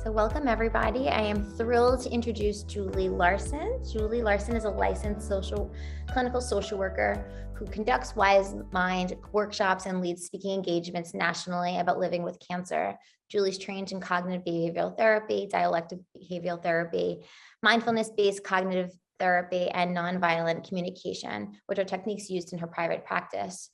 So welcome everybody. I am thrilled to introduce Julie Larson. Julie Larson is a licensed clinical social worker who conducts Wise Mind workshops and leads speaking engagements nationally about living with cancer. Julie's trained in cognitive behavioral therapy, dialectic behavioral therapy, mindfulness-based cognitive therapy, and nonviolent communication, which are techniques used in her private practice.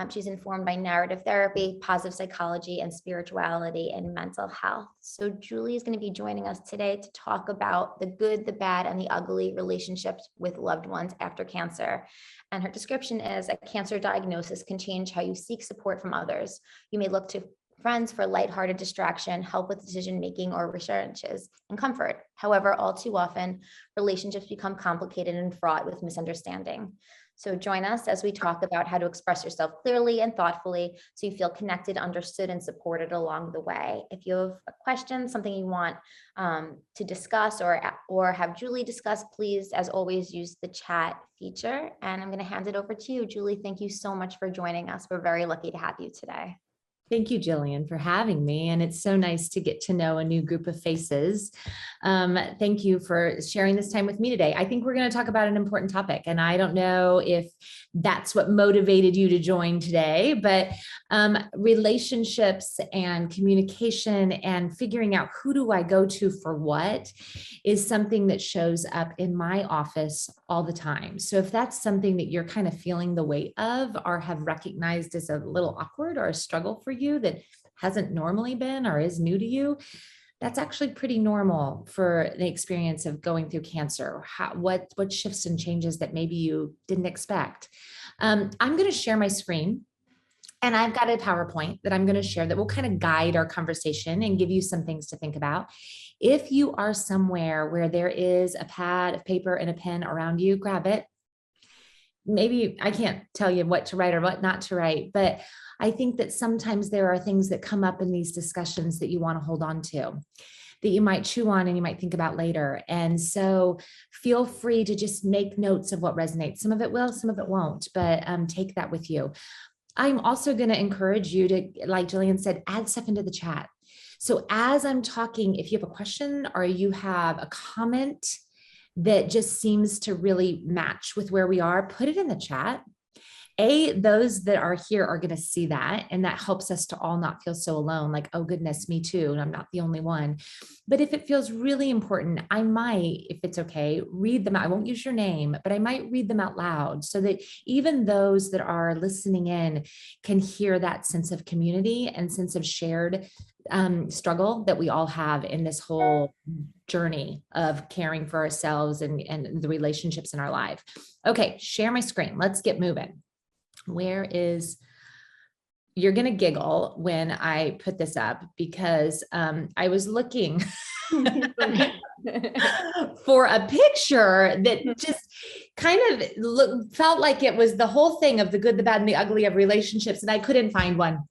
She's informed by narrative therapy, positive psychology, and spirituality and mental health. So Julie is going to be joining us today to talk about the good, the bad, and the ugly relationships with loved ones after cancer. And her description is a cancer diagnosis can change how you seek support from others. You may look to friends for lighthearted distraction, help with decision-making, or reassurances and comfort. However, all too often, relationships become complicated and fraught with misunderstanding. So join us as we talk about how to express yourself clearly and thoughtfully so you feel connected, understood, and supported along the way. If you have a question, something you want to discuss or have Julie discuss, please, as always, use the chat feature. And I'm going to hand it over to you. Julie, thank you so much for joining us. We're very lucky to have you today. Thank you, Jillian, for having me. And it's so nice to get to know a new group of faces. Thank you for sharing this time with me today. I think we're going to talk about an important topic, and I don't know if that's what motivated you to join today, but relationships and communication and figuring out who do I go to for what is something that shows up in my office all the time. So if that's something that you're kind of feeling the weight of or have recognized as a little awkward or a struggle for you that hasn't normally been or is new to you, that's actually pretty normal for the experience of going through cancer. What shifts and changes that maybe you didn't expect. I'm going to share my screen, and I've got a PowerPoint that I'm going to share that will kind of guide our conversation and give you some things to think about. If you are somewhere where there is a pad of paper and a pen around you, grab it. Maybe I can't tell you what to write or what not to write, but I think that sometimes there are things that come up in these discussions that you want to hold on to, that you might chew on and you might think about later. And so feel free to just make notes of what resonates. Some of it will, some of it won't, but take that with you. I'm also going to encourage you to, like Jillian said, add stuff into the chat. So as I'm talking, if you have a question or you have a comment that just seems to really match with where we are, put it in the chat. Those that are here are going to see that, and that helps us to all not feel so alone, like, oh goodness, me too, and I'm not the only one. But if it feels really important, I might, if it's okay, read them out. I won't use your name, but I might read them out loud so that even those that are listening in can hear that sense of community and sense of shared struggle that we all have in this whole journey of caring for ourselves and the relationships in our life. Okay, share my screen. Let's get moving. You're going to giggle when I put this up because I was looking for a picture that just kind of felt like it was the whole thing of the good, the bad, and the ugly of relationships. And I couldn't find one.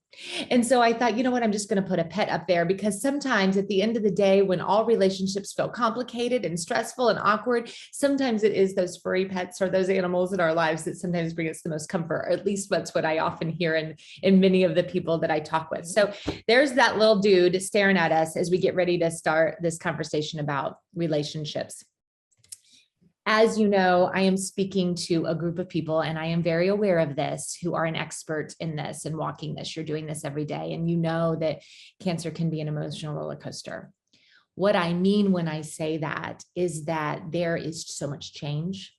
And so I thought, you know what, I'm just going to put a pet up there, because sometimes at the end of the day, when all relationships feel complicated and stressful and awkward, sometimes it is those furry pets or those animals in our lives that sometimes bring us the most comfort. Or at least that's what I often hear in many of the people that I talk with. So there's that little dude staring at us as we get ready to start this conversation about relationships. As you know, I am speaking to a group of people, and I am very aware of this, who are an expert in this and walking this. You're doing this every day, and you know that cancer can be an emotional roller coaster. What I mean when I say that is that there is so much change.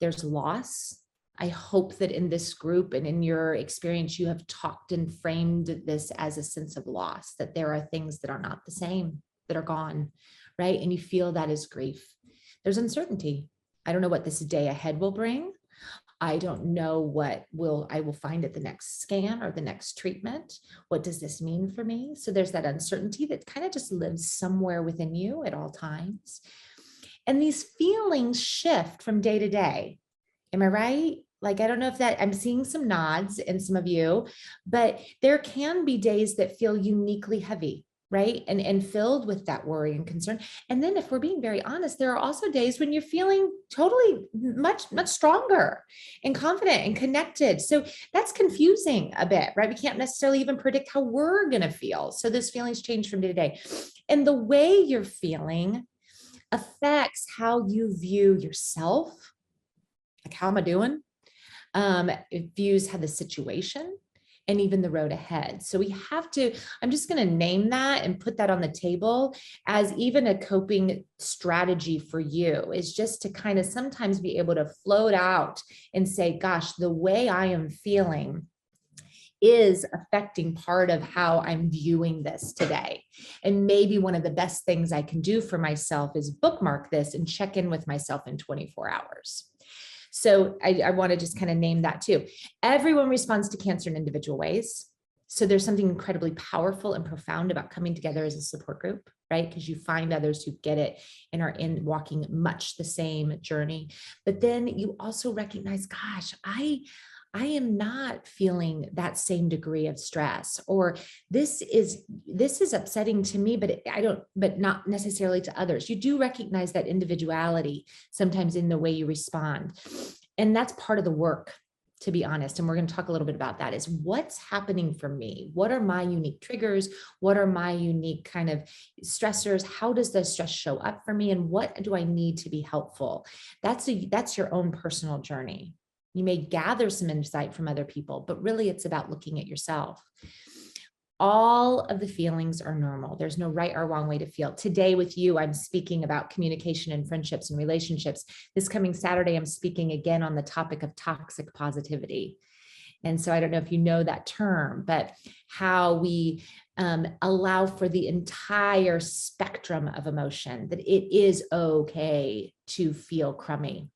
There's loss. I hope that in this group and in your experience, you have talked and framed this as a sense of loss, that there are things that are not the same, that are gone, right? And you feel that as grief. There's uncertainty. I don't know what this day ahead will bring. I don't know what I will find at the next scan or the next treatment. What does this mean for me? So there's that uncertainty that kind of just lives somewhere within you at all times. And these feelings shift from day to day. Am I right? Like, I don't know if that, I'm seeing some nods in some of you, but there can be days that feel uniquely heavy. right? And filled with that worry and concern. And then if we're being very honest, there are also days when you're feeling totally much stronger and confident and connected. So that's confusing a bit, right? We can't necessarily even predict how we're going to feel. So those feelings change from day to day. And the way you're feeling affects how you view yourself. Like, how am I doing? It views how the situation and even the road ahead. So we have to, I'm just going to name that and put that on the table as even a coping strategy for you, is just to kind of sometimes be able to float out and say, gosh, the way I am feeling is affecting part of how I'm viewing this today. And maybe one of the best things I can do for myself is bookmark this and check in with myself in 24 hours. So I want to just kind of name that too. Everyone responds to cancer in individual ways. So there's something incredibly powerful and profound about coming together as a support group, right? Because you find others who get it and are in walking much the same journey. But then you also recognize, gosh, I am not feeling that same degree of stress, or this is upsetting to me, but not necessarily to others. You do recognize that individuality sometimes in the way you respond. And that's part of the work, to be honest. And we're going to talk a little bit about that, is what's happening for me? What are my unique triggers? What are my unique kind of stressors? How does the stress show up for me? And what do I need to be helpful? That's your own personal journey. You may gather some insight from other people, but really it's about looking at yourself. All of the feelings are normal. There's no right or wrong way to feel. Today with you, I'm speaking about communication and friendships and relationships. This coming Saturday, I'm speaking again on the topic of toxic positivity. And so I don't know if you know that term, but how we allow for the entire spectrum of emotion, that it is okay to feel crummy,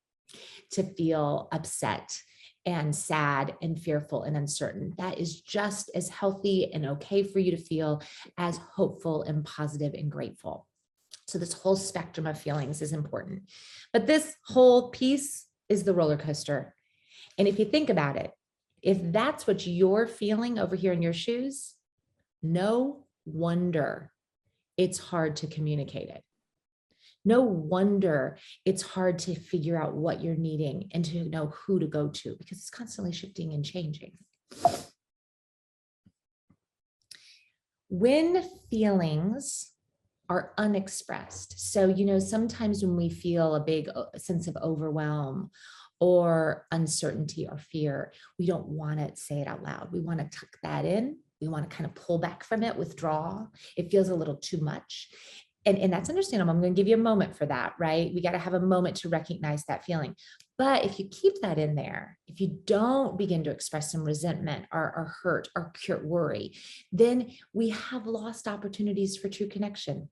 to feel upset and sad and fearful and uncertain. That is just as healthy and okay for you to feel as hopeful and positive and grateful. So this whole spectrum of feelings is important. But this whole piece is the roller coaster. And if you think about it, if that's what you're feeling over here in your shoes, no wonder it's hard to communicate it. No wonder it's hard to figure out what you're needing and to know who to go to, because it's constantly shifting and changing. When feelings are unexpressed, so, sometimes when we feel a big sense of overwhelm or uncertainty or fear, we don't want to say it out loud. We want to tuck that in. We want to kind of pull back from it, withdraw. It feels a little too much. And that's understandable. I'm going to give you a moment for that, right? We got to have a moment to recognize that feeling. But if you keep that in there, if you don't begin to express some resentment or hurt or worry, then we have lost opportunities for true connection.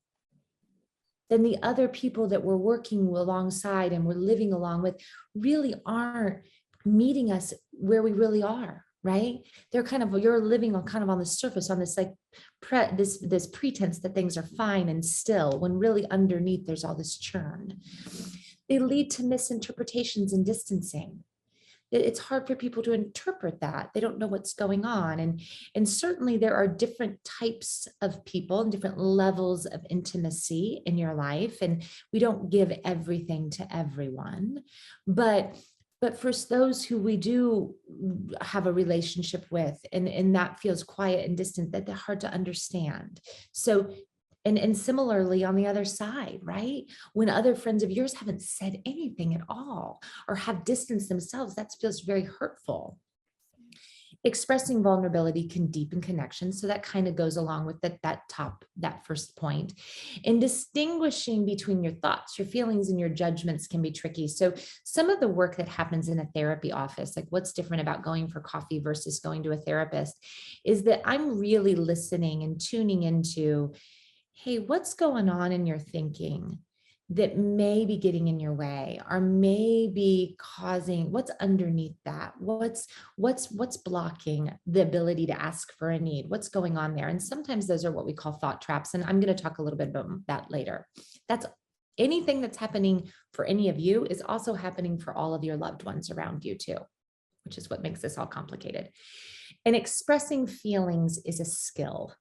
Then the other people that we're working alongside and we're living along with really aren't meeting us where we really are. Right? They're you're living on kind of on the surface, on this like this pretense that things are fine and still, when really underneath there's all this churn. They lead to misinterpretations and distancing. It's hard for people to interpret that. They don't know what's going on. And certainly there are different types of people and different levels of intimacy in your life. And we don't give everything to everyone, but for those who we do have a relationship with, and that feels quiet and distant, that they're hard to understand. So, and similarly on the other side, right? When other friends of yours haven't said anything at all or have distanced themselves, that feels very hurtful. Expressing vulnerability can deepen connection. So that kind of goes along with that first point. And distinguishing between your thoughts, your feelings, and your judgments can be tricky. So some of the work that happens in a therapy office, like what's different about going for coffee versus going to a therapist, is that I'm really listening and tuning into, hey, what's going on in your thinking that may be getting in your way, or may be causing, what's underneath that? What's blocking the ability to ask for a need? What's going on there? And sometimes those are what we call thought traps. And I'm going to talk a little bit about that later. That's anything that's happening for any of you is also happening for all of your loved ones around you too, which is what makes this all complicated. And expressing feelings is a skill.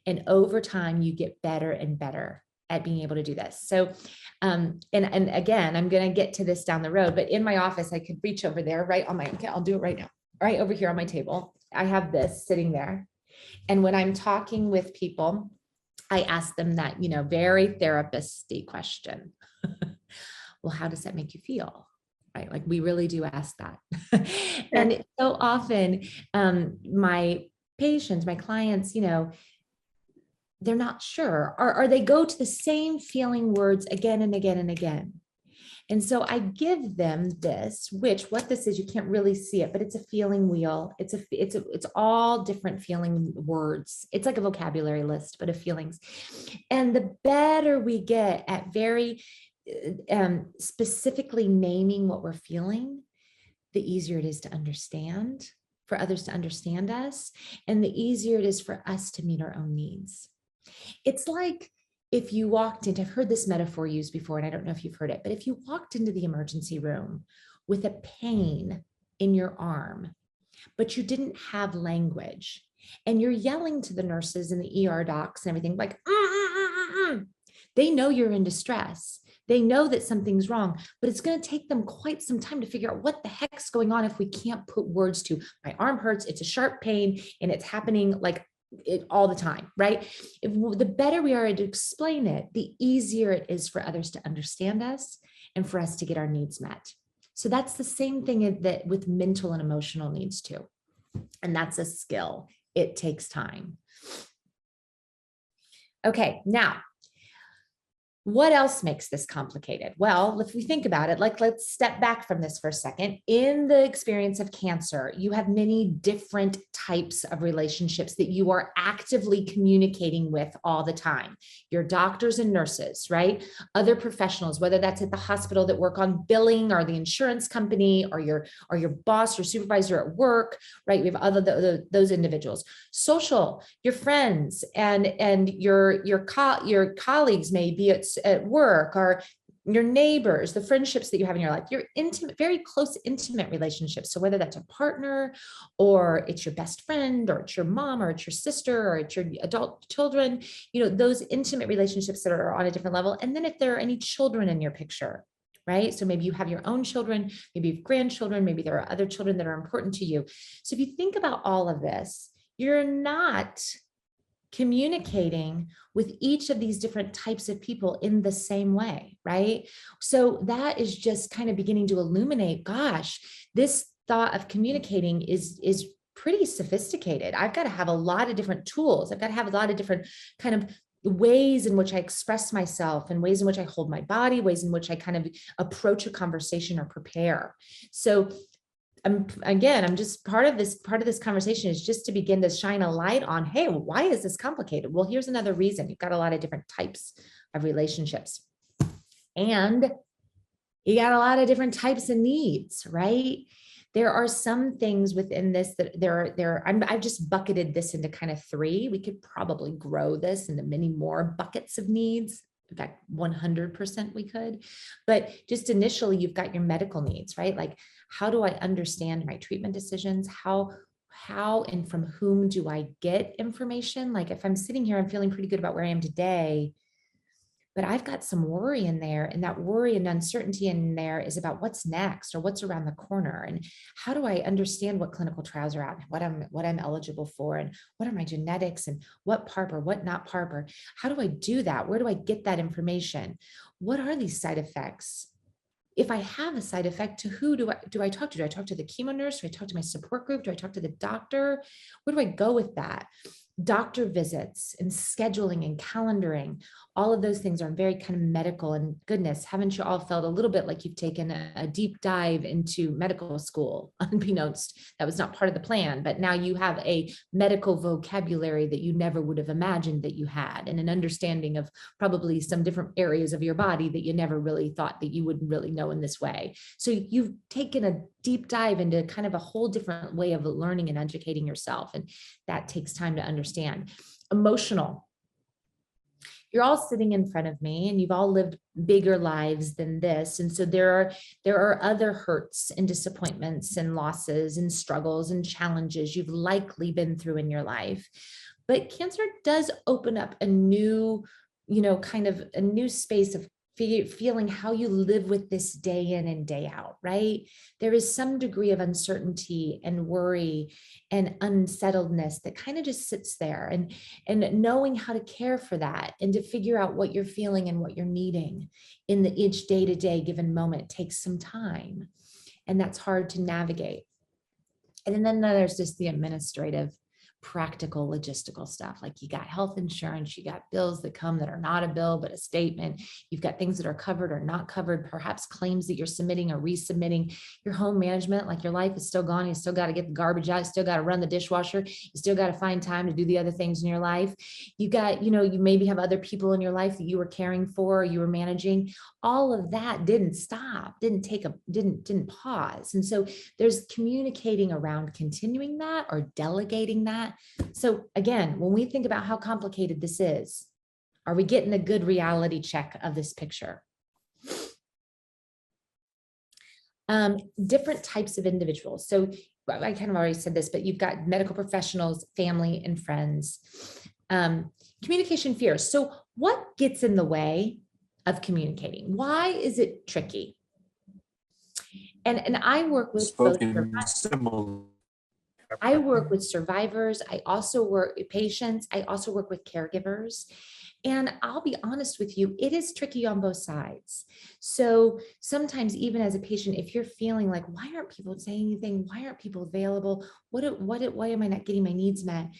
And over time, you get better and better at being able to do this. So, and again, I'm going to get to this down the road, but in my office, I could reach over there right on my, okay, I'll do it right now, right over here on my table. I have this sitting there. And when I'm talking with people, I ask them that, very therapist-y question. Well, how does that make you feel? Right? Like we really do ask that. And so often my patients, my clients, they're not sure, or they go to the same feeling words again and again and again. And so I give them this, which what this is, you can't really see it, but it's a feeling wheel. It's all different feeling words. It's like a vocabulary list, but of feelings. And the better we get at very specifically naming what we're feeling, the easier it is to understand, for others to understand us, and the easier it is for us to meet our own needs. It's like if you walked into, I've heard this metaphor used before, and I don't know if you've heard it, but if you walked into the emergency room with a pain in your arm, but you didn't have language, and you're yelling to the nurses and the ER docs and everything like, they know you're in distress. They know that something's wrong, but it's going to take them quite some time to figure out what the heck's going on if we can't put words to, my arm hurts, it's a sharp pain, and it's happening like it all the time, right? The better we are to explain it, the easier it is for others to understand us and for us to get our needs met. So that's the same thing that with mental and emotional needs too. And that's a skill. It takes time. Okay, now, what else makes this complicated? Well, if we think about it, let's step back from this for a second. In the experience of cancer, you have many different types of relationships that you are actively communicating with all the time. Your doctors and nurses, right? Other professionals, whether that's at the hospital that work on billing or the insurance company or your boss or supervisor at work, right? We have those individuals. Social, your friends and your colleagues may be at work, or your neighbors, the friendships that you have in your life, your intimate, very close, intimate relationships. So whether that's a partner or it's your best friend or it's your mom or it's your sister or it's your adult children, those intimate relationships that are on a different level. And then if there are any children in your picture, right? So maybe you have your own children, maybe you have grandchildren, maybe there are other children that are important to you. So if you think about all of this, you're not communicating with each of these different types of people in the same way, right? So that is just kind of beginning to illuminate, gosh, this thought of communicating is pretty sophisticated. I've got to have a lot of different tools. I've got to have a lot of different kind of ways in which I express myself and ways in which I hold my body, ways in which I kind of approach a conversation or prepare. So I'm just part of this conversation is just to begin to shine a light on, hey, why is this complicated? Well, here's another reason. You've got a lot of different types of relationships, and you got a lot of different types of needs, right? There are some things within this that I've just bucketed this into kind of three. We could probably grow this into many more buckets of needs. In fact, 100% we could. But just initially, you've got your medical needs, right? Like, how do I understand my treatment decisions? How and from whom do I get information? Like if I'm sitting here, I'm feeling pretty good about where I am today, but I've got some worry in there, and that worry and uncertainty in there is about what's next or what's around the corner. And how do I understand what clinical trials are out, what I'm eligible for, and what are my genetics, and what PARP or what not PARP, or how do I do that? Where do I get that information? What are these side effects? If I have a side effect, to who do I talk to? Do I talk to the chemo nurse? Do I talk to my support group? Do I talk to the doctor? Where do I go with that? Doctor visits and scheduling and calendaring, all of those things are very kind of medical. And goodness, haven't you all felt a little bit like you've taken a deep dive into medical school, unbeknownst? That was not part of the plan, but now you have a medical vocabulary that you never would have imagined that you had, and an understanding of probably some different areas of your body that you never really thought that you would really know in this way. So you've taken a deep dive into kind of a whole different way of learning and educating yourself. And that takes time to understand. Emotional. You're all sitting in front of me and you've all lived bigger lives than this. And so there are other hurts and disappointments and losses and struggles and challenges you've likely been through in your life. But cancer does open up a new, kind of a new space of feeling how you live with this day in and day out, right? There is some degree of uncertainty and worry and unsettledness that kind of just sits there, and knowing how to care for that and to figure out what you're feeling and what you're needing in each day-to-day given moment takes some time. And that's hard to navigate. And then there's just the administrative, practical, logistical stuff. Like you got health insurance, you got bills that come that are not a bill, but a statement. You've got things that are covered or not covered, perhaps claims that you're submitting or resubmitting. Your home management, like your life is still gone. You still got to get the garbage out. You still got to run the dishwasher. You still got to find time to do the other things in your life. You got, you maybe have other people in your life that you were caring for, or you were managing. All of that didn't stop, didn't pause. And so there's communicating around continuing that or delegating that. So again, when we think about how complicated this is, are we getting a good reality check of this picture? Different types of individuals. So I kind of already said this, but you've got medical professionals, family, and friends. Communication fears. So what gets in the way of communicating? Why is it tricky? And I work with I work with survivors. I also work with patients. I also work with caregivers. And I'll be honest with you, it is tricky on both sides. So sometimes even as a patient, if you're feeling like, why aren't people saying anything? Why aren't people available? Why am I not getting my needs met?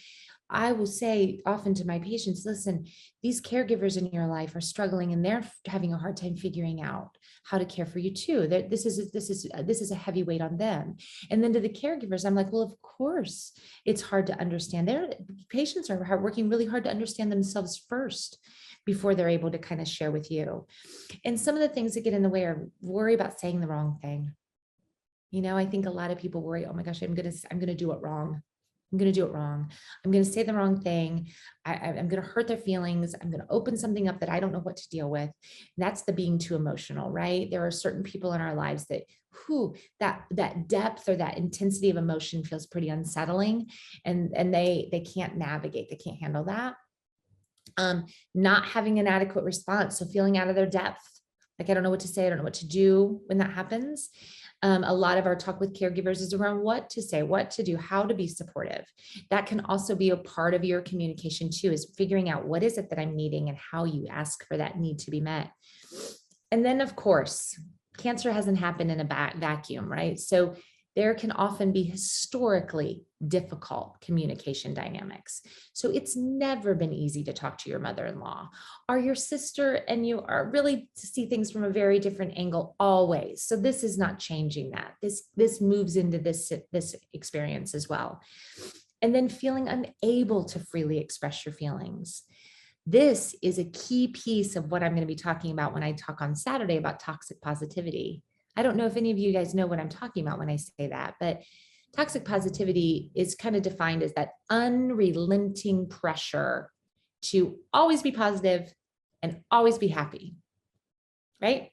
I will say often to my patients, listen, these caregivers in your life are struggling and they're having a hard time figuring out how to care for you too. This is a heavy weight on them. And then to the caregivers, I'm like, well, of course it's hard to understand. Their patients are working really hard to understand themselves first before they're able to kind of share with you. And some of the things that get in the way are worry about saying the wrong thing. I think a lot of people worry, oh my gosh, I'm gonna do it wrong. I'm going to do it wrong. I'm going to say the wrong thing. I'm going to hurt their feelings. I'm going to open something up that I don't know what to deal with. And that's the being too emotional, right? There are certain people in our lives that that depth or that intensity of emotion feels pretty unsettling, and they can't navigate. They can't handle that. Not having an adequate response. So feeling out of their depth. Like, I don't know what to say. I don't know what to do when that happens. A lot of our talk with caregivers is around what to say, what to do, how to be supportive. That can also be a part of your communication too, is figuring out what is it that I'm needing and how you ask for that need to be met. And then of course, cancer hasn't happened in a vacuum, right? So there can often be historically difficult communication dynamics. So it's never been easy to talk to your mother-in-law or your sister, and you are really to see things from a very different angle always. So this is not changing that. This moves into this experience as well. And then feeling unable to freely express your feelings. This is a key piece of what I'm going to be talking about when I talk on Saturday about toxic positivity. I don't know if any of you guys know what I'm talking about when I say that, but toxic positivity is kind of defined as that unrelenting pressure to always be positive and always be happy, right?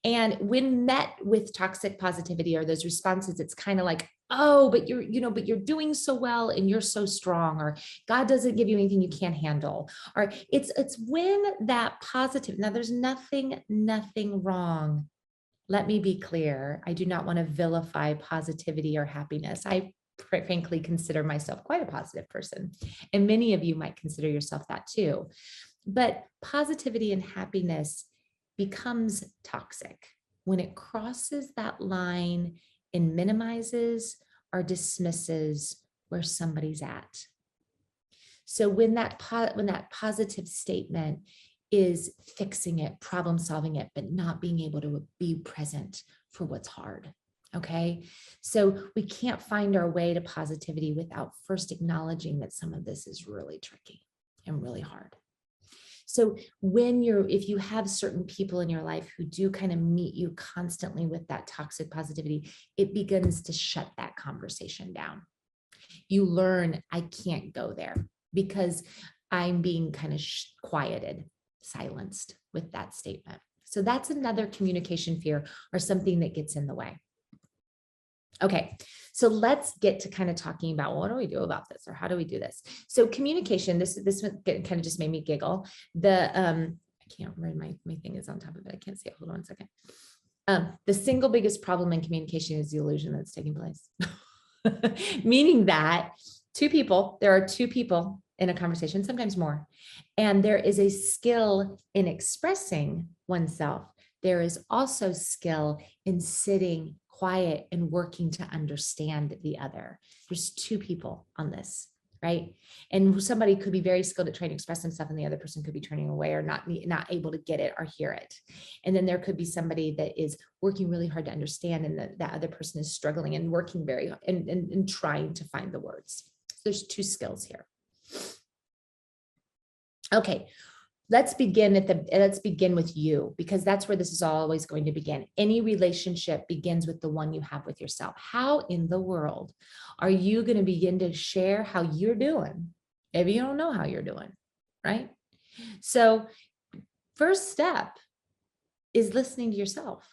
And when met with toxic positivity or those responses, it's kind of like, oh, but you're doing so well and you're so strong, or God doesn't give you anything you can't handle. Or it's when that positive, now there's nothing wrong. Let me be clear. I do not want to vilify positivity or happiness. I frankly consider myself quite a positive person, and many of you might consider yourself that too. But positivity and happiness becomes toxic when it crosses that line and minimizes or dismisses where somebody's at. So when that positive statement is fixing it, problem solving it, but not being able to be present for what's hard. Okay. So we can't find our way to positivity without first acknowledging that some of this is really tricky and really hard. So if you have certain people in your life who do kind of meet you constantly with that toxic positivity, it begins to shut that conversation down. You learn, I can't go there because I'm being kind of quieted, silenced with that statement. So that's another communication fear or something that gets in the way. Okay, so let's get to kind of talking about, well, what do we do about this, or how do we do this? So communication, this kind of just made me giggle. I can't remember, my thing is on top of it. I can't see it. Hold on 1 second. The single biggest problem in communication is the illusion that's taking place. Meaning that there are two people in a conversation, sometimes more, and there is a skill in expressing oneself. There is also skill in sitting quiet and working to understand the other. There's two people on this, right? And somebody could be very skilled at trying to express themselves, and the other person could be turning away or not able to get it or hear it. And then there could be somebody that is working really hard to understand, and that other person is struggling and working very hard and trying to find the words. So there's two skills here. Okay, let's begin with you, because that's where this is always going to begin. Any relationship begins with the one you have with yourself. How in the world are you going to begin to share how you're doing if you don't know how you're doing, right? So first step is listening to yourself.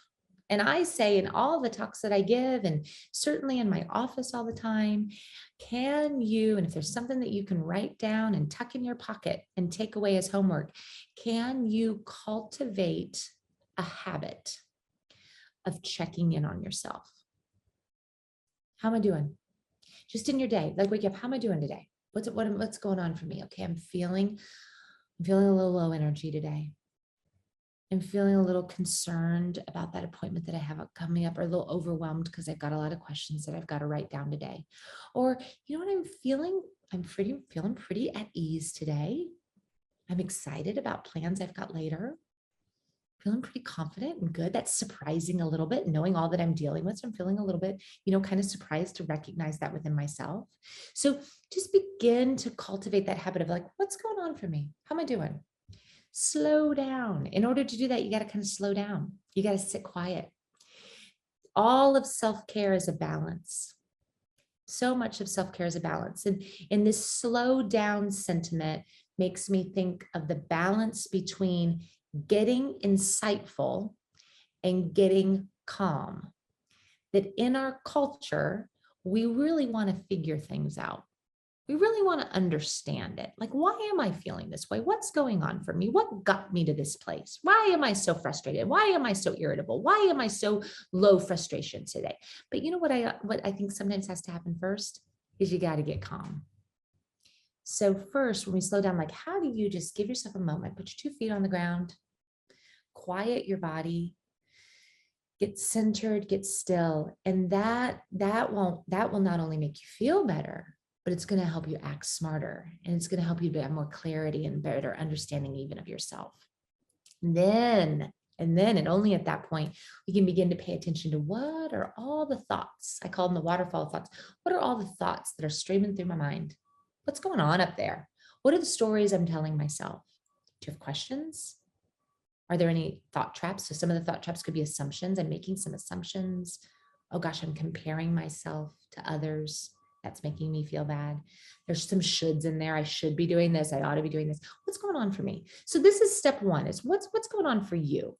And I say in all the talks that I give, and certainly in my office all the time, and if there's something that you can write down and tuck in your pocket and take away as homework, can you cultivate a habit of checking in on yourself? How am I doing? Just in your day, like wake up, how am I doing today? What's going on for me? Okay, I'm feeling a little low energy today. I'm feeling a little concerned about that appointment that I have coming up, or a little overwhelmed because I've got a lot of questions that I've got to write down today. Or, you know what I'm feeling? Feeling pretty at ease today. I'm excited about plans I've got later. Feeling pretty confident and good. That's surprising a little bit, knowing all that I'm dealing with. So I'm feeling a little bit, kind of surprised to recognize that within myself. So just begin to cultivate that habit of like, what's going on for me? How am I doing? Slow down. In order to do that, you got to kind of slow down. You got to sit quiet. All of self-care is a balance. So much of self-care is a balance. And this slow down sentiment makes me think of the balance between getting insightful and getting calm. That in our culture, we really want to figure things out. We really want to understand it. Like, why am I feeling this way? What's going on for me? What got me to this place? Why am I so frustrated? Why am I so irritable? Why am I so low frustration today? But you know what I think sometimes has to happen first is you got to get calm. So first, when we slow down, like, how do you just give yourself a moment, put your 2 feet on the ground, quiet your body, get centered, get still. And that will not only make you feel better, but it's going to help you act smarter, and it's going to help you have more clarity and better understanding even of yourself. And then only at that point, we can begin to pay attention to what are all the thoughts. I call them the waterfall of thoughts. What are all the thoughts that are streaming through my mind? What's going on up there? What are the stories I'm telling myself? Do you have questions? Are there any thought traps? So some of the thought traps could be assumptions. I'm making some assumptions. Oh gosh, I'm comparing myself to others. That's making me feel bad. There's some shoulds in there. I should be doing this. I ought to be doing this. What's going on for me? So this is step one, is what's going on for you?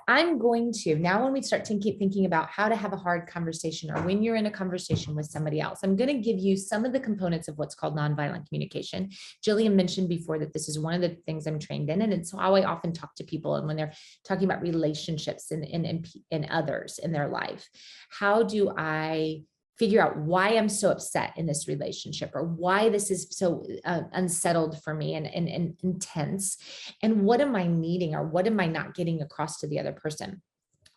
I'm going to, now when we start to keep thinking about how to have a hard conversation, or when you're in a conversation with somebody else, I'm going to give you some of the components of what's called nonviolent communication. Jillian mentioned before that this is one of the things I'm trained in, and it's how I often talk to people. And when they're talking about relationships and others in their life, how do I figure out why I'm so upset in this relationship, or why this is so unsettled for me and intense, and what am I needing, or what am I not getting across to the other person?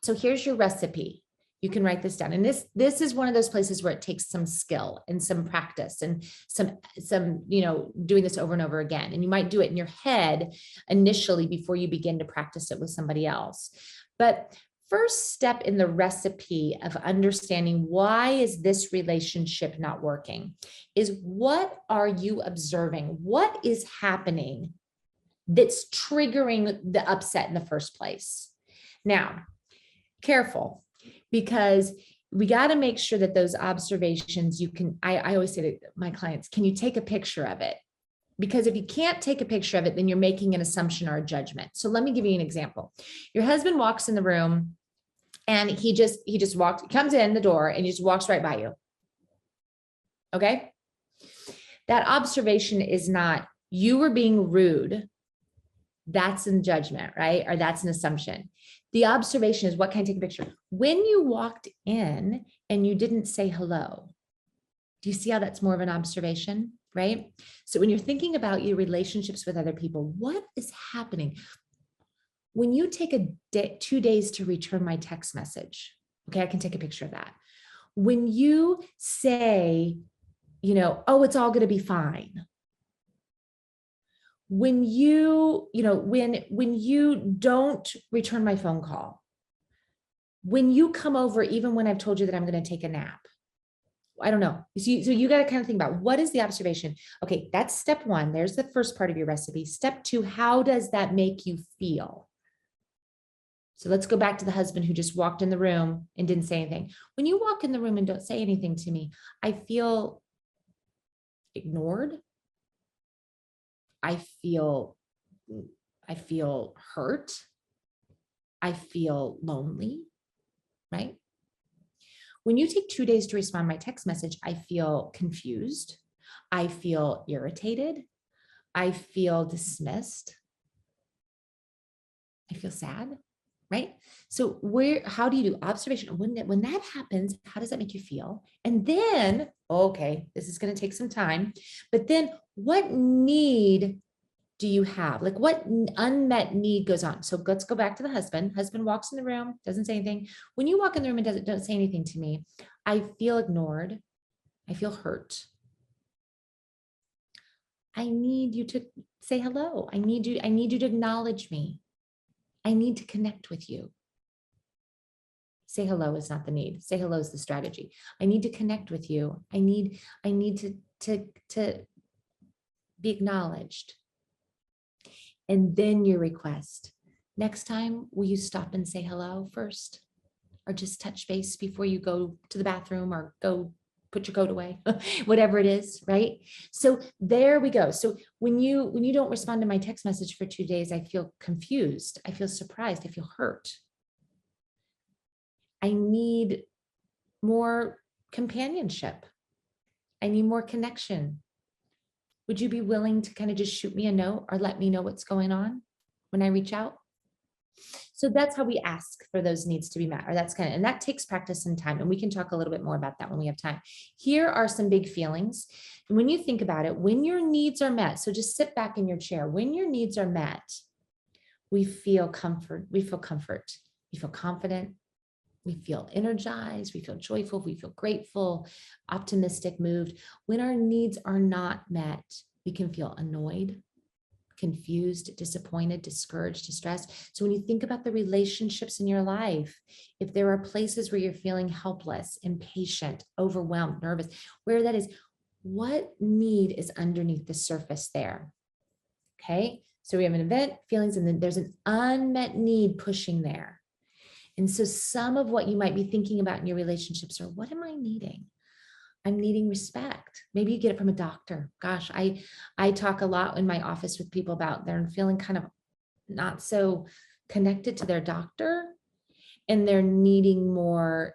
So here's your recipe. You can write this down. And this is one of those places where it takes some skill and some practice and some doing this over and over again. And you might do it in your head initially before you begin to practice it with somebody else. But first step in the recipe of understanding why is this relationship not working is, what are you observing? What is happening that's triggering the upset in the first place? Now, careful, because we got to make sure that those observations I always say to my clients, can you take a picture of it? Because if you can't take a picture of it, then you're making an assumption or a judgment. So let me give you an example. Your husband walks in the room And he just comes in the door and he just walks right by you. Okay. That observation is not you were being rude. That's in judgment, right? Or that's an assumption. The observation is, what can I take a picture? When you walked in and you didn't say hello, do you see how that's more of an observation, right? So when you're thinking about your relationships with other people, what is happening? When you take a day, 2 days to return my text message, okay, I can take a picture of that. When you say, oh, it's all going to be fine. When when you don't return my phone call, when you come over, even when I've told you that I'm going to take a nap, I don't know. So you got to kind of think about, what is the observation? Okay, that's step one. There's the first part of your recipe. Step two, how does that make you feel? So let's go back to the husband who just walked in the room and didn't say anything. When you walk in the room and don't say anything to me, I feel ignored. I feel hurt. I feel lonely, right? When you take 2 days to respond to my text message, I feel confused. I feel irritated. I feel dismissed. I feel sad, right? So how do you do observation? When that happens, how does that make you feel? And then, okay, this is going to take some time, but then what need do you have? Like, what unmet need goes on? So let's go back to the husband. Husband walks in the room, doesn't say anything. When you walk in the room and don't say anything to me, I feel ignored. I feel hurt. I need you to say hello. I need you to acknowledge me. I need to connect with you. Say hello is not the need. Say hello is the strategy. I need to connect with you. I need to be acknowledged. And then your request. Next time, will you stop and say hello first? Or just touch base before you go to the bathroom or go put your coat away, whatever it is, right? So there we go. So when you don't respond to my text message for 2 days, I feel confused. I feel surprised. I feel hurt. I need more companionship. I need more connection. Would you be willing to kind of just shoot me a note or let me know what's going on when I reach out? So that's how we ask for those needs to be met, or and that takes practice and time. And we can talk a little bit more about that when we have time. Here are some big feelings. And when you think about it, when your needs are met, so just sit back in your chair. When your needs are met, we feel comfort. We feel comfort. We feel confident. We feel energized. We feel joyful. We feel grateful, optimistic, moved. When our needs are not met, we can feel annoyed, confused, disappointed, discouraged, distressed. So when you think about the relationships in your life, if there are places where you're feeling helpless, impatient, overwhelmed, nervous, where that is, what need is underneath the surface there? Okay, so we have an event, feelings, and then there's an unmet need pushing there. And so some of what you might be thinking about in your relationships are, what am I needing? I'm needing respect. Maybe you get it from a doctor. Gosh, I talk a lot in my office with people about they're feeling kind of not so connected to their doctor, and they're needing more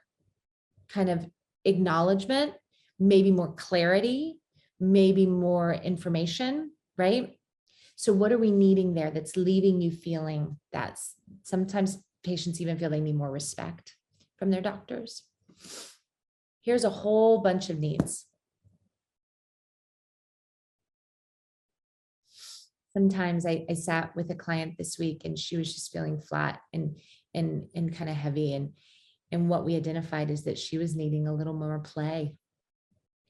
kind of acknowledgement, maybe more clarity, maybe more information, right? So what are we needing there that's leaving you feeling that's sometimes patients even feel they need more respect from their doctors? Here's a whole bunch of needs. Sometimes I sat with a client this week and she was just feeling flat and kind of heavy. And what we identified is that she was needing a little more play,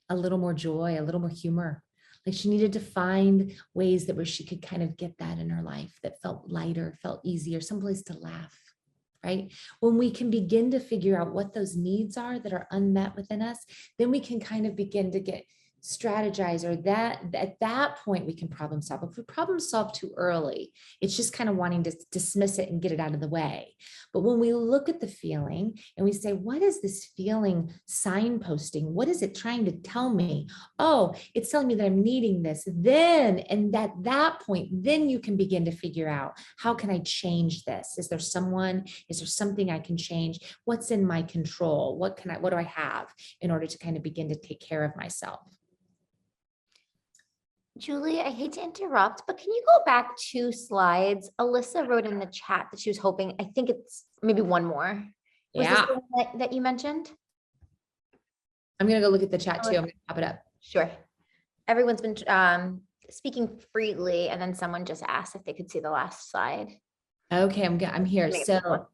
a little more joy, a little more humor. Like she needed to find ways that where she could kind of get that in her life that felt lighter, felt easier, someplace to laugh. Right? When we can begin to figure out what those needs are that are unmet within us, then we can kind of begin to get strategize, or that at that point we can problem solve. If we problem solve too early, it's just kind of wanting to dismiss it and get it out of the way. But when we look at the feeling and we say, what is this feeling signposting? What is it trying to tell me? Oh, it's telling me that I'm needing this. Then, and at that point, then you can begin to figure out, how can I change this? Is there something I can change? What's in my control? What do I have in order to kind of begin to take care of myself? Julie, I hate to interrupt, but can you go back 2 slides? Alyssa wrote in the chat that she was hoping, I think it's maybe one more. Was this Yeah, the one that you mentioned? I'm going to go look at the chat too. I'm going to pop it up. Sure. Everyone's been speaking freely, and then someone just asked if they could see the last slide. Okay, I'm here. So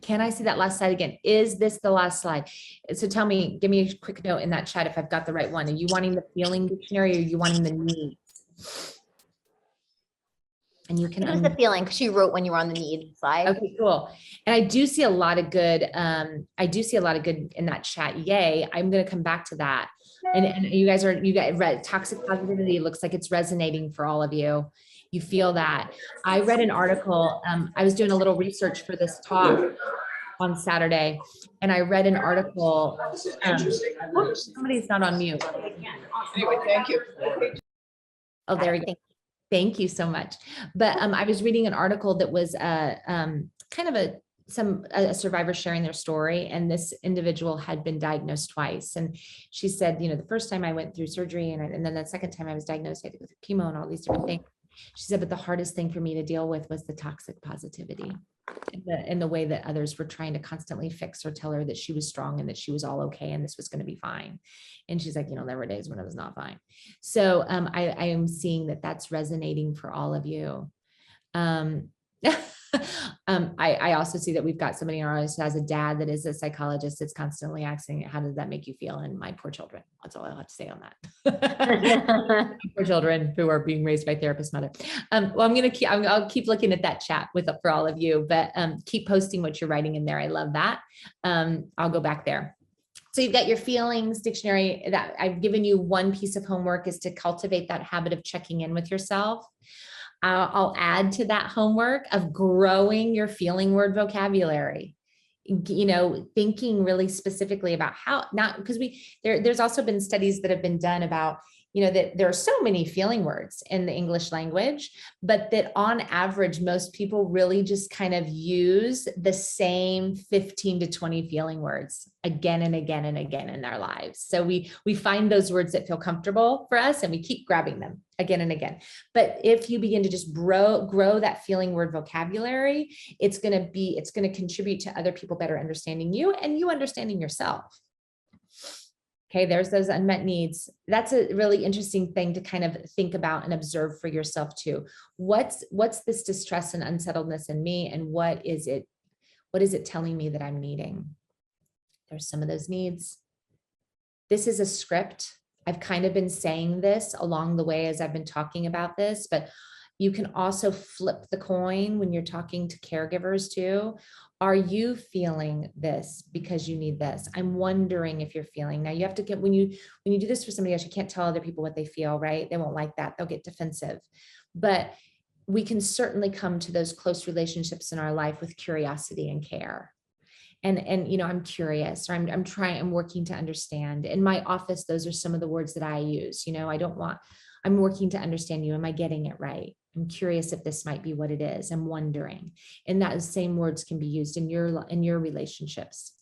can I see that last slide again? Is this the last slide? So tell me, give me a quick note in that chat if I've got the right one. Are you wanting the feeling dictionary, or are you wanting the needs? And you can It was the feeling, because she wrote when you were on the need slide. Okay, cool. And I do see a lot of good. I do see a lot of good in that chat. Yay. I'm going to come back to that. And you guys read toxic positivity. It looks like it's resonating for all of you. You feel that. I read an article. I was doing a little research for this talk on Saturday, and I read an article. Somebody's not on mute. Anyway, thank you. Oh, there we go. Thank you so much. But I was reading an article that was kind of a survivor sharing their story, and this individual had been diagnosed twice. And she said, the first time I went through surgery, and then the second time I was diagnosed, I had to go through chemo and all these different things. She said, but the hardest thing for me to deal with was the toxic positivity, in the way that others were trying to constantly fix or tell her that she was strong and that she was all okay and this was going to be fine. And she's like, there were days when it was not fine. So I am seeing that that's resonating for all of you. I also see that we've got somebody in our audience who has a dad that is a psychologist that's constantly asking, how does that make you feel? And my poor children. That's all I'll have to say on that. Poor children who are being raised by therapist mother. Well, I'll keep looking at that chat for all of you, but keep posting what you're writing in there. I love that. I'll go back there. So you've got your feelings dictionary. That I've given you one piece of homework is to cultivate that habit of checking in with yourself. I'll add to that homework of growing your feeling word vocabulary, thinking really specifically about because there's also been studies that have been done about, that there are so many feeling words in the English language, but that on average, most people really just kind of use the same 15 to 20 feeling words again and again and again in their lives. So we find those words that feel comfortable for us, and we keep grabbing them again and again. But if you begin to just grow that feeling word vocabulary, it's going to contribute to other people better understanding you and you understanding yourself. Okay, there's those unmet needs. That's a really interesting thing to kind of think about and observe for yourself too. What's this distress and unsettledness in me, and what is it telling me that I'm needing? There's some of those needs. This is a script. I've kind of been saying this along the way as I've been talking about this, but you can also flip the coin when you're talking to caregivers too. Are you feeling this because you need this? I'm wondering if you're feeling. Now you have to get, when you do this for somebody else, you can't tell other people what they feel, right? They won't like that. They'll get defensive. But we can certainly come to those close relationships in our life with curiosity and care. And I'm curious, or I'm working to understand. In my office, those are some of the words that I use. I'm working to understand you. Am I getting it right? I'm curious if this might be what it is. I'm wondering. And that same words can be used in your relationships.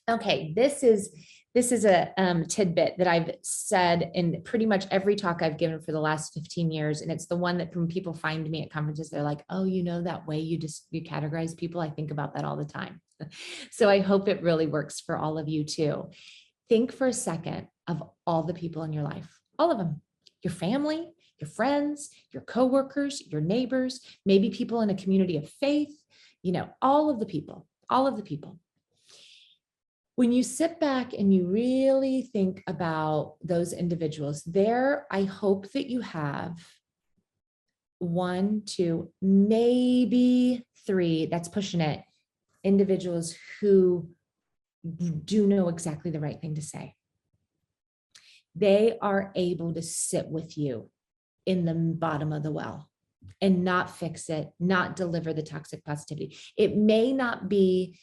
Okay, this is a tidbit that I've said in pretty much every talk I've given for the last 15 years. And it's the one that when people find me at conferences, they're like, oh, that way you categorize people. I think about that all the time. So I hope it really works for all of you too. Think for a second of all the people in your life, all of them, your family, your friends, your coworkers, your neighbors, maybe people in a community of faith, all of the people. When you sit back and you really think about those individuals there, I hope that you have 1, 2, maybe 3, that's pushing it, individuals who do know exactly the right thing to say. They are able to sit with you in the bottom of the well and not fix it, not deliver the toxic positivity. It may be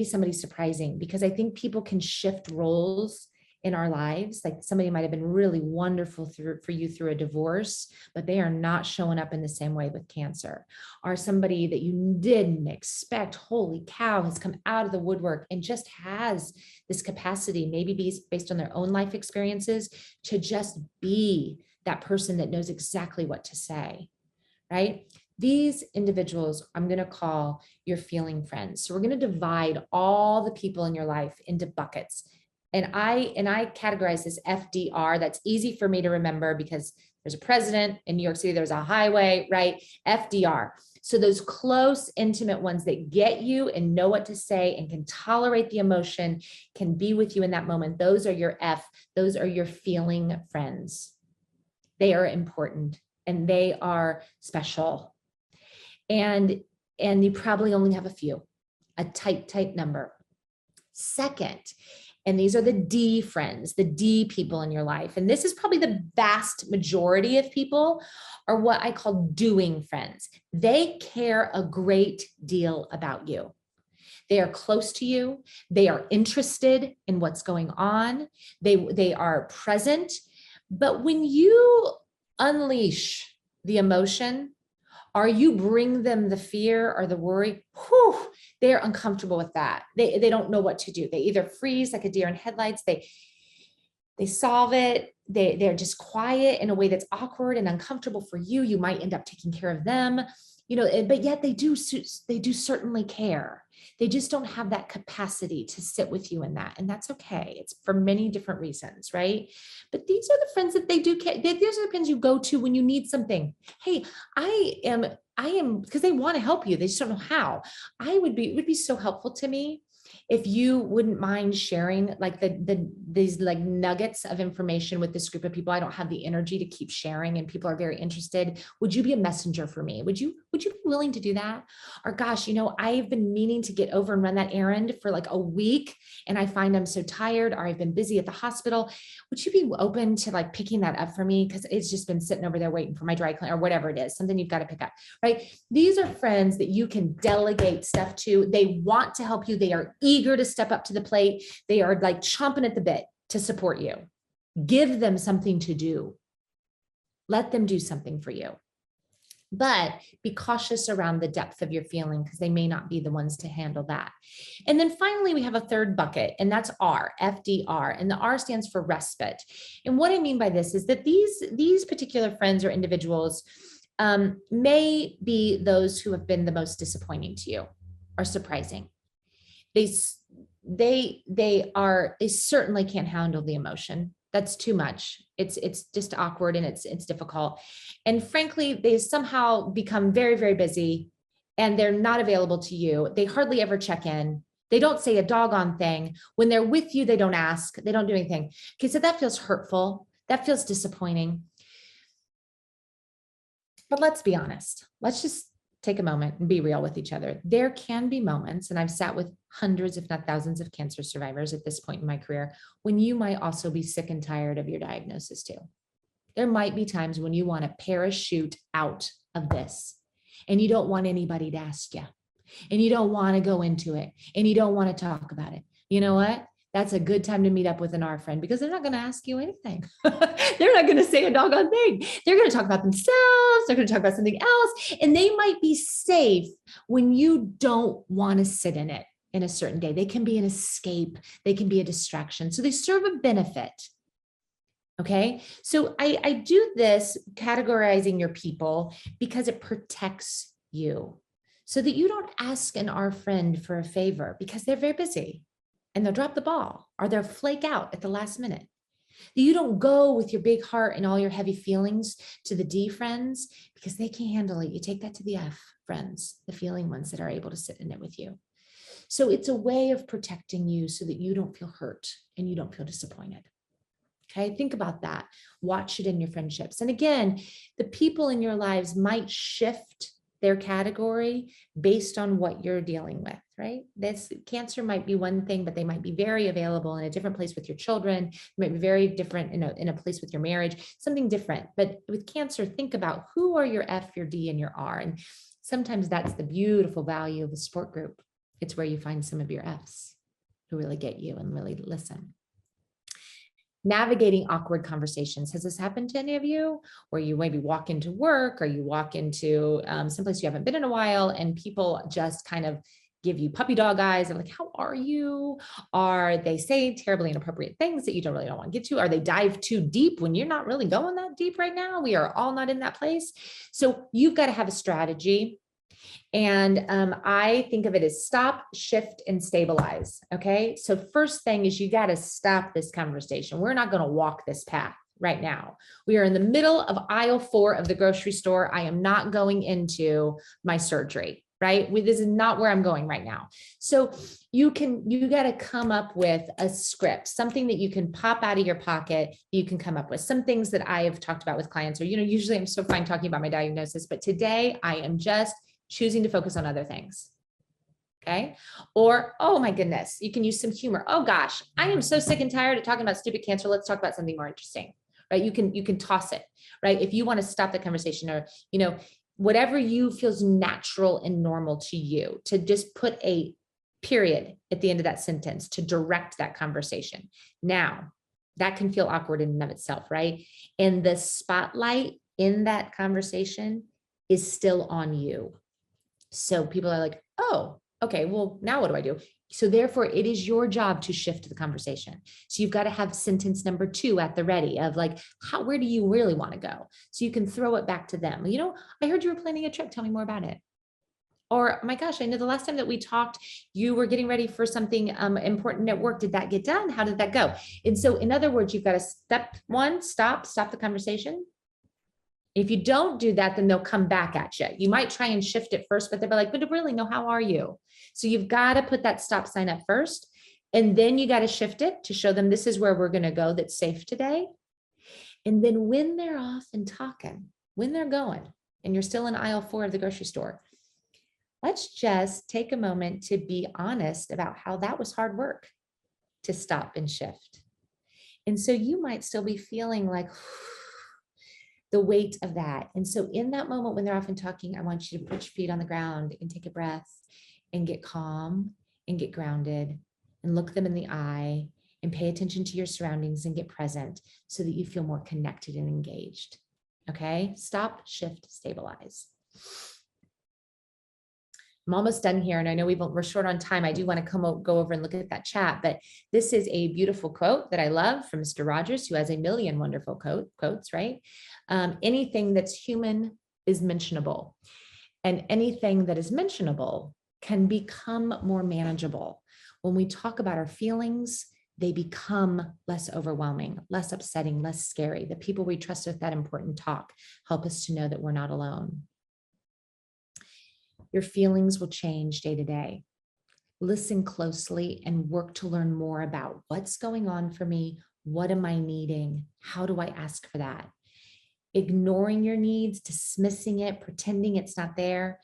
somebody surprising, because I think people can shift roles in our lives. Like somebody might have been really wonderful for you through a divorce, but they are not showing up in the same way with cancer. Or somebody that you didn't expect, holy cow, has come out of the woodwork and just has this capacity, maybe based on their own life experiences, to just be that person that knows exactly what to say, right? These individuals I'm going to call your feeling friends. So we're going to divide all the people in your life into buckets. And I categorize this FDR. That's easy for me to remember because there's a president in New York City, there's a highway, right? FDR. So those close, intimate ones that get you and know what to say and can tolerate the emotion, can be with you in that moment. Those are your F. Those are your feeling friends. They are important and they are special. And you probably only have a few, a tight number. Second, and these are the D friends, the D people in your life. And this is probably the vast majority of people, are what I call doing friends. They care a great deal about you. They are close to you. They are interested in what's going on. They are present. But when you unleash the emotion, or you bring them the fear or the worry, they're uncomfortable with that. They don't know what to do. They either freeze like a deer in headlights. They solve it. They're just quiet in a way that's awkward and uncomfortable for you. You might end up taking care of them, but yet they do certainly care. They just don't have that capacity to sit with you in that. And that's okay. It's for many different reasons, right? But these are the friends that they do care. These are the friends you go to when you need something. Hey, I am, because they want to help you. They just don't know how. It would be so helpful to me if you wouldn't mind sharing like these like nuggets of information with this group of people. I don't have the energy to keep sharing and people are very interested. Would you be a messenger for me? Would you be willing to do that? Or gosh, I've been meaning to get over and run that errand for like a week and I find I'm so tired, or I've been busy at the hospital. Would you be open to like picking that up for me? Because it's just been sitting over there waiting for my dry cleaner or whatever it is, something you've got to pick up, right? These are friends that you can delegate stuff to. They want to help you. They are eager to step up to the plate. They are like chomping at the bit to support you. Give them something to do. Let them do something for you. But be cautious around the depth of your feeling, because they may not be the ones to handle that. And then finally, we have a third bucket, and that's R, FDR, and the R stands for respite. And what I mean by this is that these particular friends or individuals may be those who have been the most disappointing to you or surprising. They certainly can't handle the emotion. That's too much. It's just awkward and it's difficult. And frankly, they somehow become very, very busy and they're not available to you. They hardly ever check in. They don't say a doggone thing. When they're with you, they don't ask. They don't do anything. Okay, so that feels hurtful. That feels disappointing. But let's be honest. Let's just take a moment and be real with each other. There can be moments, and I've sat with hundreds, if not thousands of cancer survivors at this point in my career, when you might also be sick and tired of your diagnosis too. There might be times when you want to parachute out of this and you don't want anybody to ask you and you don't want to go into it and you don't want to talk about it. You know what? That's a good time to meet up with an R friend, because they're not going to ask you anything. They're not going to say a doggone thing. They're going to talk about themselves. They're going to talk about something else. And they might be safe when you don't want to sit in it in a certain day. They can be an escape. They can be a distraction. So they serve a benefit. Okay. So I do this categorizing your people because it protects you so that you don't ask an R friend for a favor because they're very busy. And they'll drop the ball or they'll flake out at the last minute. You don't go with your big heart and all your heavy feelings to the D friends because they can't handle it. You take that to the F friends, the feeling ones that are able to sit in it with you. So it's a way of protecting you so that you don't feel hurt and you don't feel disappointed. Okay, think about that. Watch it in your friendships. And again, the people in your lives might shift their category based on what you're dealing with, right? This cancer might be one thing, but they might be very available in a different place with your children. It might be very different in a place with your marriage, something different. But with cancer, think about who are your F, your D, and your R. And sometimes that's the beautiful value of a support group. It's where you find some of your Fs who really get you and really listen. Navigating awkward conversations. Has this happened to any of you? Where you maybe walk into work or you walk into someplace you haven't been in a while and people just kind of give you puppy dog eyes and like, how are you? Or they say terribly inappropriate things that you don't really want to get to. Or they dive too deep when you're not really going that deep right now. We are all not in that place. So you've got to have a strategy. And I think of it as stop, shift, and stabilize. Okay. So first thing is you got to stop this conversation. We're not going to walk this path right now. We are in the middle of aisle 4 of the grocery store. I am not going into my surgery, right? This is not where I'm going right now. So you got to come up with a script, something that you can pop out of your pocket. You can come up with some things that I have talked about with clients, or, usually I'm so fine talking about my diagnosis, but today I am just choosing to focus on other things. Okay. Or, oh my goodness, you can use some humor. Oh gosh, I am so sick and tired of talking about stupid cancer. Let's talk about something more interesting, right? You can toss it, right? If you want to stop the conversation or, whatever you feels natural and normal to you, to just put a period at the end of that sentence to direct that conversation. Now, that can feel awkward in and of itself, right? And the spotlight in that conversation is still on you. So people are like, oh, okay, well, now what do I do? So therefore, it is your job to shift the conversation. So you've got to have sentence number 2 at the ready of like, where do you really want to go? So you can throw it back to them. I heard you were planning a trip. Tell me more about it. Or, oh my gosh, I know the last time that we talked, you were getting ready for something important at work. Did that get done? How did that go? And so in other words, you've got to step 1, stop the conversation. If you don't do that, then they'll come back at you. You might try and shift it first, but they'll be like, but really, no, how are you? So you've got to put that stop sign up first. And then you got to shift it to show them this is where we're going to go that's safe today. And then when they're off and talking, when they're going, and you're still in aisle 4 of the grocery store, let's just take a moment to be honest about how that was hard work to stop and shift. And so you might still be feeling like, the weight of that. And so in that moment when they're often talking, I want you to put your feet on the ground and take a breath and get calm and get grounded and look them in the eye and pay attention to your surroundings and get present so that you feel more connected and engaged. Okay. Stop, shift, stabilize. I'm almost done here. And I know we're short on time. I do want to go over and look at that chat, but this is a beautiful quote that I love from Mr. Rogers, who has a million wonderful quotes, right? Anything that's human is mentionable, and anything that is mentionable can become more manageable. When we talk about our feelings, they become less overwhelming, less upsetting, less scary. The people we trust with that important talk help us to know that we're not alone. Your feelings will change day to day. Listen closely and work to learn more about what's going on for me. What am I needing? How do I ask for that? Ignoring your needs, dismissing it, pretending it's not there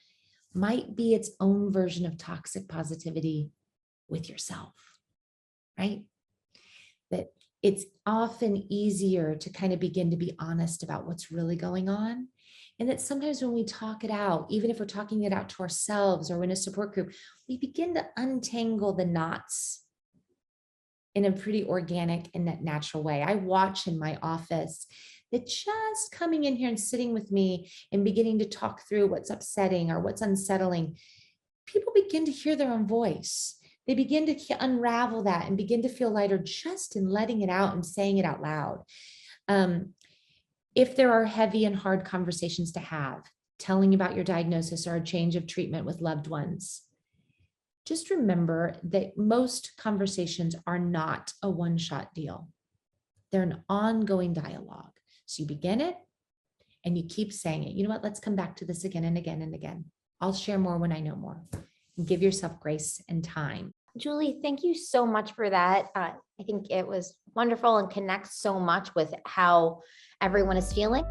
might be its own version of toxic positivity with yourself, right? That it's often easier to kind of begin to be honest about what's really going on. And that sometimes when we talk it out, even if we're talking it out to ourselves or in a support group, we begin to untangle the knots in a pretty organic and natural way. I watch in my office that just coming in here and sitting with me and beginning to talk through what's upsetting or what's unsettling, people begin to hear their own voice. They begin to unravel that and begin to feel lighter just in letting it out and saying it out loud. If there are heavy and hard conversations to have, telling about your diagnosis or a change of treatment with loved ones, just remember that most conversations are not a one-shot deal. They're an ongoing dialogue. So you begin it and you keep saying it. You know what? Let's come back to this again and again and again. I'll share more when I know more. And give yourself grace and time. Julie, thank you so much for that. I think it was wonderful and connects so much with how everyone is feeling.